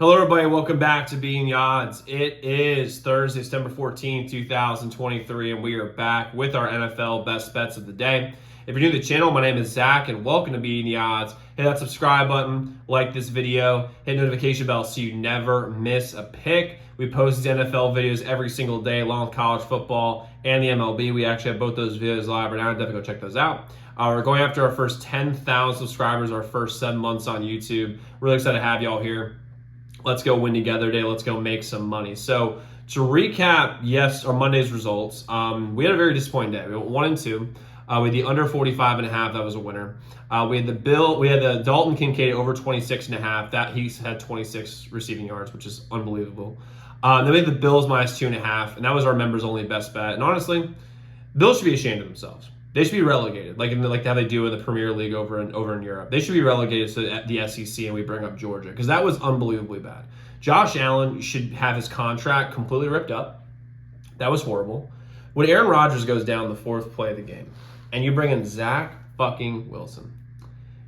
Hello, everybody. Welcome back to Being the Odds. It is Thursday, September 14th, 2023, and we are back with our NFL best bets of the day. If you're new to the channel, my name is Zach, and welcome to Being the Odds. Hit that subscribe button, like this video, hit notification bell so you never miss a pick. We post these NFL videos every single day, along with college football and the MLB. We actually have both those videos live right now. Definitely go check those out. We're going after our first 10,000 subscribers, our first 7 months on YouTube. Really excited to have y'all here. Let's go win together today. Let's go make some money. So to recap, our Monday's results. We had a very disappointing day. We went 1-2. We had the under 45.5. That was a winner. We had the Dalton Kincaid over 26.5. That he had 26 receiving yards, which is unbelievable. Then we had the Bills minus 2.5, and that was our members only best bet. And honestly, Bills should be ashamed of themselves. They should be relegated, like how they do in the Premier League over in Europe. They should be relegated to the SEC, and we bring up Georgia because that was unbelievably bad. Josh Allen should have his contract completely ripped up. That was horrible. When Aaron Rodgers goes down the fourth play of the game, and you bring in Zach fucking Wilson,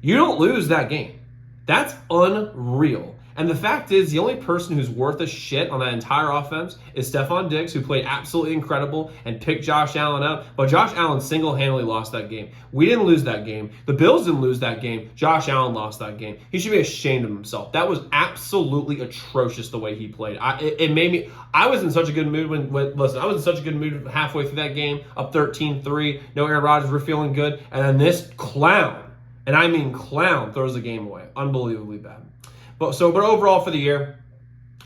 you don't lose that game. That's unreal. And the fact is, the only person who's worth a shit on that entire offense is Stephon Diggs, who played absolutely incredible and picked Josh Allen up. But Josh Allen single-handedly lost that game. We didn't lose that game. The Bills didn't lose that game. Josh Allen lost that game. He should be ashamed of himself. That was absolutely atrocious the way he played. It made me. I was in such a good mood I was in such a good mood halfway through that game, up 13-3. No Aaron Rodgers, we're feeling good, and then this clown, and I mean clown, throws the game away. Unbelievably bad. But overall for the year,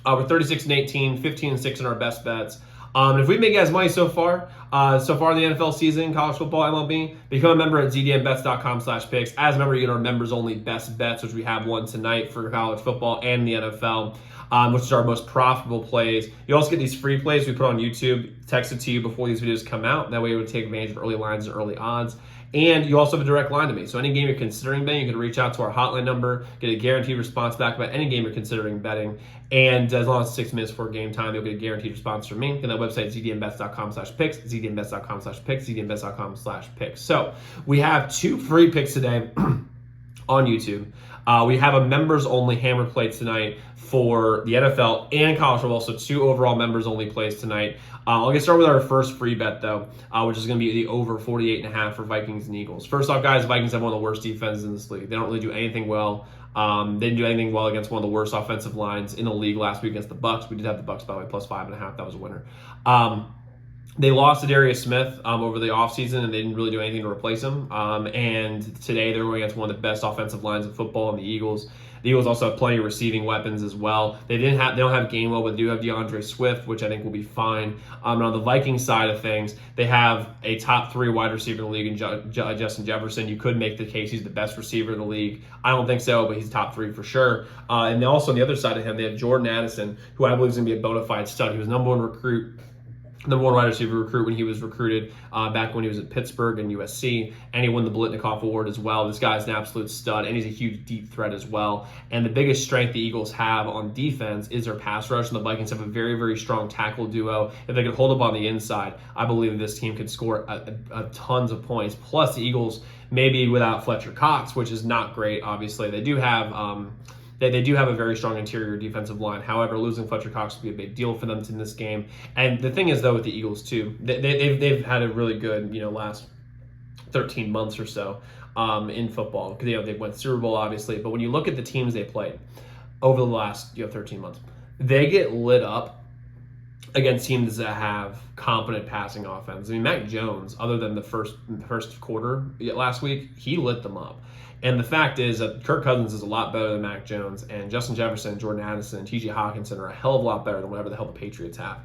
we're 36-18, 15-6 in our best bets. And if we make as money so far in the NFL season, college football, MLB, become a member at zdmbets.com/picks. As a member, you get our members only best bets, which we have one tonight for college football and the NFL, which is our most profitable plays. You also get these free plays we put on YouTube, texted to you before these videos come out. That way, you would take advantage of early lines and early odds. And you also have a direct line to me. So any game you're considering betting, you can reach out to our hotline number, get a guaranteed response back about any game you're considering betting. And as long as 6 minutes before game time, you'll get a guaranteed response from me. And that website, zdmbets.com/picks, zdmbets.com/picks, zdmbets.com/picks. So we have 2 free picks today on YouTube. We have a members-only hammer play tonight for the NFL and college football, so 2 overall members-only plays tonight. I'll get started with our first free bet, though, which is going to be the over 48.5 for Vikings and Eagles. First off, guys, Vikings have one of the worst defenses in this league. They don't really do anything well. They didn't do anything well against one of the worst offensive lines in the league last week against the Bucs. We did have the Bucs, by the way, plus 5.5. That was a winner. They lost to Darius Smith over the offseason, and they didn't really do anything to replace him. And today they're going against one of the best offensive lines in football in the Eagles. The Eagles also have plenty of receiving weapons as well. They don't have Gainwell, but they do have DeAndre Swift, which I think will be fine. And on the Vikings side of things, they have a top 3 wide receiver in the league in Justin Jefferson. You could make the case he's the best receiver in the league. I don't think so, but he's top 3 for sure. And also on the other side of him, they have Jordan Addison, who I believe is going to be a bona fide stud. He was number one wide receiver recruit when he was recruited back when he was at Pittsburgh and USC, and he won the Blitnikoff Award as well. This guy's an absolute stud, and he's a huge deep threat as well. And the biggest strength the Eagles have on defense is their pass rush, and the Vikings have a very, very strong tackle duo. If they could hold up on the inside, I believe this team could score a tons of points. Plus, the Eagles, maybe without Fletcher Cox, which is not great, obviously. They do have a very strong interior defensive line. However, losing Fletcher Cox would be a big deal for them in this game. And the thing is, though, with the Eagles, too, they've had a really good, last 13 months or so in football. Because, they went Super Bowl, obviously. But when you look at the teams they played over the last 13 months, they get lit up against teams that have competent passing offense. I mean, Mac Jones, other than the first quarter last week, he lit them up. And the fact is that Kirk Cousins is a lot better than Mac Jones, and Justin Jefferson, Jordan Addison, T.J. Hawkinson are a hell of a lot better than whatever the hell the Patriots have.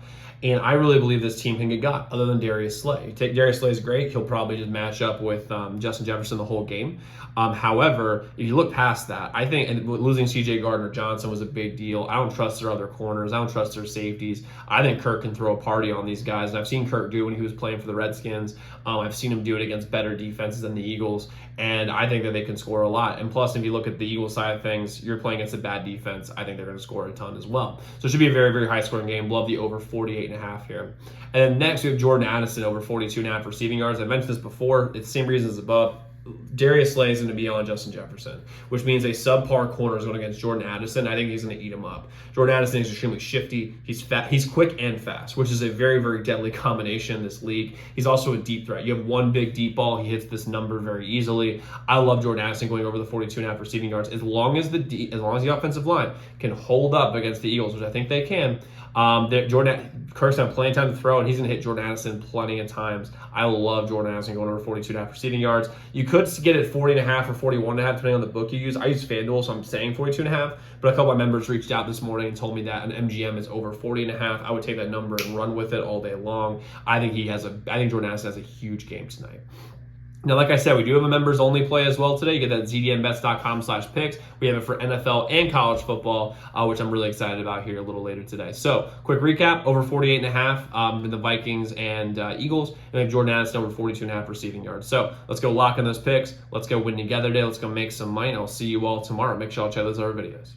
And I really believe this team can get got, other than Darius Slay. Darius Slay is great. He'll probably just match up with Justin Jefferson the whole game. However, if you look past that, I think losing C.J. Gardner-Johnson was a big deal. I don't trust their other corners. I don't trust their safeties. I think Kirk can throw a party on these guys, and I've seen Kirk do it when he was playing for the Redskins. I've seen him do it against better defenses than the Eagles, and I think that they can score a lot. And plus, if you look at the Eagles side of things, you're playing against a bad defense. I think they're going to score a ton as well. So it should be a very, very high-scoring game. Love the over 48.5 here. And then next, we have Jordan Addison over 42.5 receiving yards. I mentioned this before. It's the same reasons as above. Darius Slay is going to be on Justin Jefferson, which means a subpar corner is going against Jordan Addison. I think he's going to eat him up. Jordan Addison is extremely shifty. He's fat. He's quick and fast, which is a very, very deadly combination in this league. He's also a deep threat. You have one big deep ball. He hits this number very easily. I love Jordan Addison going over the 42.5 receiving yards as long as the offensive line can hold up against the Eagles, which I think they can. Kirk's have plenty of time to throw, and he's going to hit Jordan Addison plenty of times. I love Jordan Addison going over 42.5 receiving yards. You could get it 40.5 or 41.5, depending on the book you use. I use FanDuel, so I'm saying 42.5, but a couple of my members reached out this morning and told me that an MGM is over 40.5. I would take that number and run with it all day long. I think Jordan Addison has a huge game tonight. Now, like I said, we do have a members only play as well today. You get that at zdmbets.com/picks. We have it for NFL and college football, which I'm really excited about here a little later today. So, quick recap: over 48.5 in the Vikings and Eagles, and we have Jordan Addison over 42.5 receiving yards. So, let's go lock in those picks. Let's go win together today. Let's go make some money. I'll see you all tomorrow. Make sure y'all check those other videos.